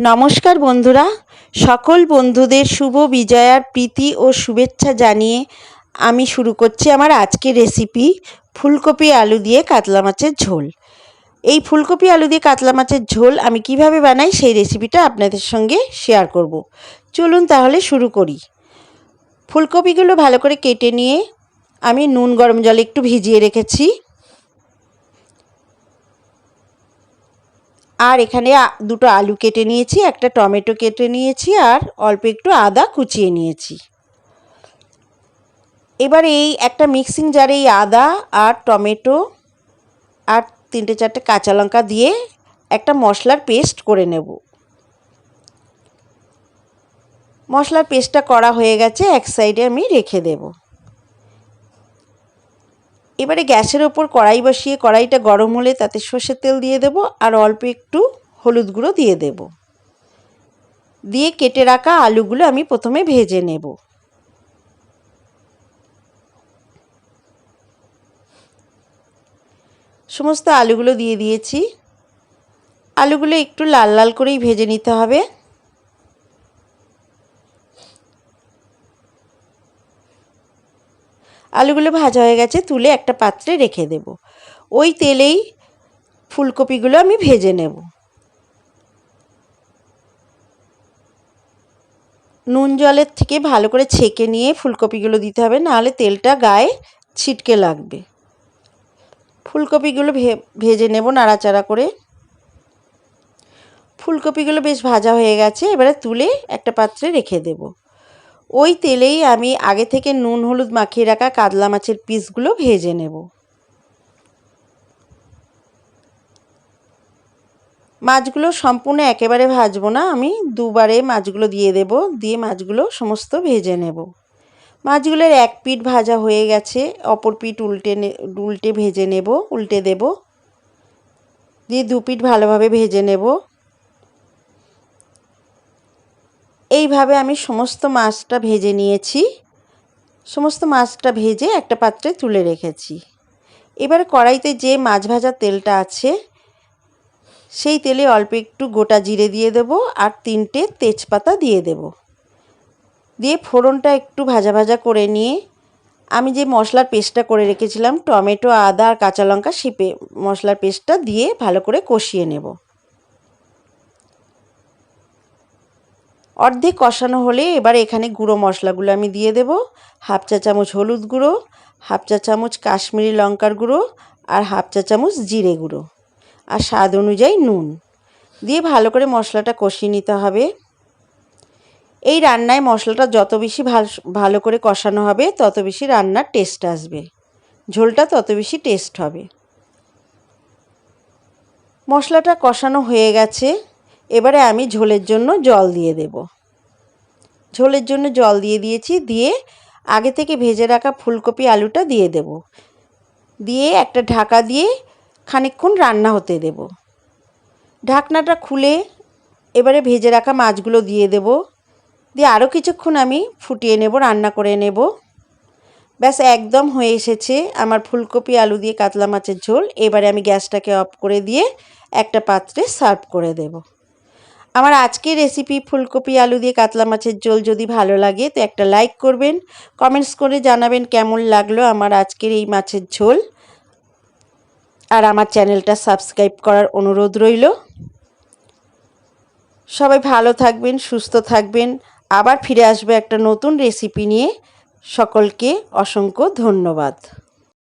নমস্কার বন্ধুরা, সকল বন্ধুদের শুভ বিজয়ার প্রীতি ও শুভেচ্ছা জানিয়ে আমি শুরু করছি আমার আজকের রেসিপি ফুলকপি আলু দিয়ে কাতলা মাছের ঝোল। এই ফুলকপি আলু দিয়ে কাতলা মাছের ঝোল আমি কিভাবে বানাই সেই রেসিপিটা আপনাদের সঙ্গে শেয়ার করব। চলুন তাহলে শুরু করি। ফুলকপিগুলো ভালো করে কেটে নিয়ে আমি নুন গরম জলে একটু ভিজিয়ে রেখেছি। আর এখানে দুটো আলু কেটে নিয়েছি, একটা টমেটো কেটে নিয়েছি, আর অল্প একটু আদা কুচিয়ে নিয়েছি। এবার এই একটা মিক্সিং জারে এই আদা আর টমেটো আর 3-4টে কাঁচা লঙ্কা দিয়ে একটা মশলার পেস্ট করে নেব। মশলার পেস্টটা করা হয়ে গেছে, এক সাইডে আমি রেখে দেব। এবারে গ্যাসের ওপর কড়াই বসিয়ে কড়াইটা গরম হলে তাতে সর্ষের তেল দিয়ে দেব আর অল্প একটু হলুদ গুঁড়ো দিয়ে দেব। দিয়ে কেটে রাখা আলুগুলো আমি প্রথমে ভেজে নেব। সমস্ত আলুগুলো দিয়ে দিয়েছি। আলুগুলো একটু লাল লাল করেই ভেজে নিতে হবে। আলুগুলো ভাজা হয়ে গেছে, তুলে একটা পাত্রে রেখে দেব। ওই তেলেই ফুলকপিগুলো আমি ভেজে নেব। নুন জলের থেকে ভালো করে ছেঁকে নিয়ে ফুলকপিগুলো দিতে হবে, নাহলে তেলটা গায়ে ছিটকে লাগবে। ফুলকপিগুলো ভেজে নেব নাড়াচাড়া করে। ফুলকপিগুলো বেশ ভাজা হয়ে গেছে, এবারে তুলে একটা পাত্রে রেখে দেব। ওই তেলেই আমি আগে থেকে নুন হলুদ মাখিয়ে রাখা কাতলা মাছের পিসগুলো ভেজে নেব। মাছগুলো সম্পূর্ণ একেবারে ভাজবো না, আমি দুবারে মাছগুলো দিয়ে দেব। দিয়ে মাছগুলো সমস্ত ভেজে নেব। মাছগুলোর এক পিঠ ভাজা হয়ে গেছে, অপর পিঠ উল্টে ভেজে নেব, উল্টে দেব। দিয়ে দু পিঠ ভালোভাবে ভেজে নেব। এইভাবে আমি সমস্ত মাছটা ভেজে নিয়েছি। সমস্ত মাছটা ভেজে একটা পাত্রে তুলে রেখেছি। এবার কড়াইতে যে মাছ ভাজার তেলটা আছে সেই তেলে অল্প একটু গোটা জিরে দিয়ে দেব আর 3টে তেজপাতা দিয়ে দেব। দিয়ে ফোড়নটা একটু ভাজা ভাজা করে নিয়ে আমি যে মশলার পেস্টটা করে রেখেছিলাম টমেটো আদা আর কাঁচা লঙ্কা, সেই মশলার পেস্টটা দিয়ে ভালো করে কষিয়ে নেব। অর্ধেক কষানো হলে এবার এখানে গুঁড়ো মশলাগুলো আমি দিয়ে দেব। হাফ চা চামচ হলুদ গুঁড়ো, হাফ চা চামচ কাশ্মীরি লঙ্কার গুঁড়ো আর হাফ চা চামচ জিরে গুঁড়ো আর স্বাদ অনুযায়ী নুন দিয়ে ভালো করে মশলাটা কষিয়ে নিতে হবে। এই রান্নায় মশলাটা যত বেশি ভালো করে কষানো হবে তত বেশি রান্নার টেস্ট আসবে, ঝোলটা তত বেশি টেস্ট হবে। মশলাটা কষানো হয়ে গেছে, এবারে আমি ঝোলের জন্য জল দিয়ে দেব। ঝোলের জন্য জল দিয়ে দিয়েছি। দিয়ে আগে থেকে ভেজে রাখা ফুলকপি আলুটা দিয়ে দেব। দিয়ে একটা ঢাকা দিয়ে খানিকক্ষণ রান্না হতে দেব। ঢাকনাটা খুলে এবারে ভেজে রাখা মাছগুলো দিয়ে দেব। দিয়ে আরও কিছুক্ষণ আমি ফুটিয়ে নেব, রান্না করে নেব। ব্যাস একদম হয়ে এসেছে আমার ফুলকপি আলু দিয়ে কাতলা মাছের ঝোল। এবারে আমি গ্যাসটাকে অফ করে দিয়ে একটা পাত্রে সার্ভ করে দেব। আমার আজকের রেসিপি ফুলকপি আলু দিয়ে কাতলা মাছের ঝোল যদি ভালো লাগে তো একটা লাইক করবেন, কমেন্টস করে জানাবেন কেমন লাগলো আমার আজকের এই মাছের ঝোল। আর আমার চ্যানেলটা সাবস্ক্রাইব করার অনুরোধ রইল। সবাই ভালো থাকবেন, সুস্থ থাকবেন। আবার ফিরে আসবে একটা নতুন রেসিপি নিয়ে। সকলকে অসংখ্য ধন্যবাদ।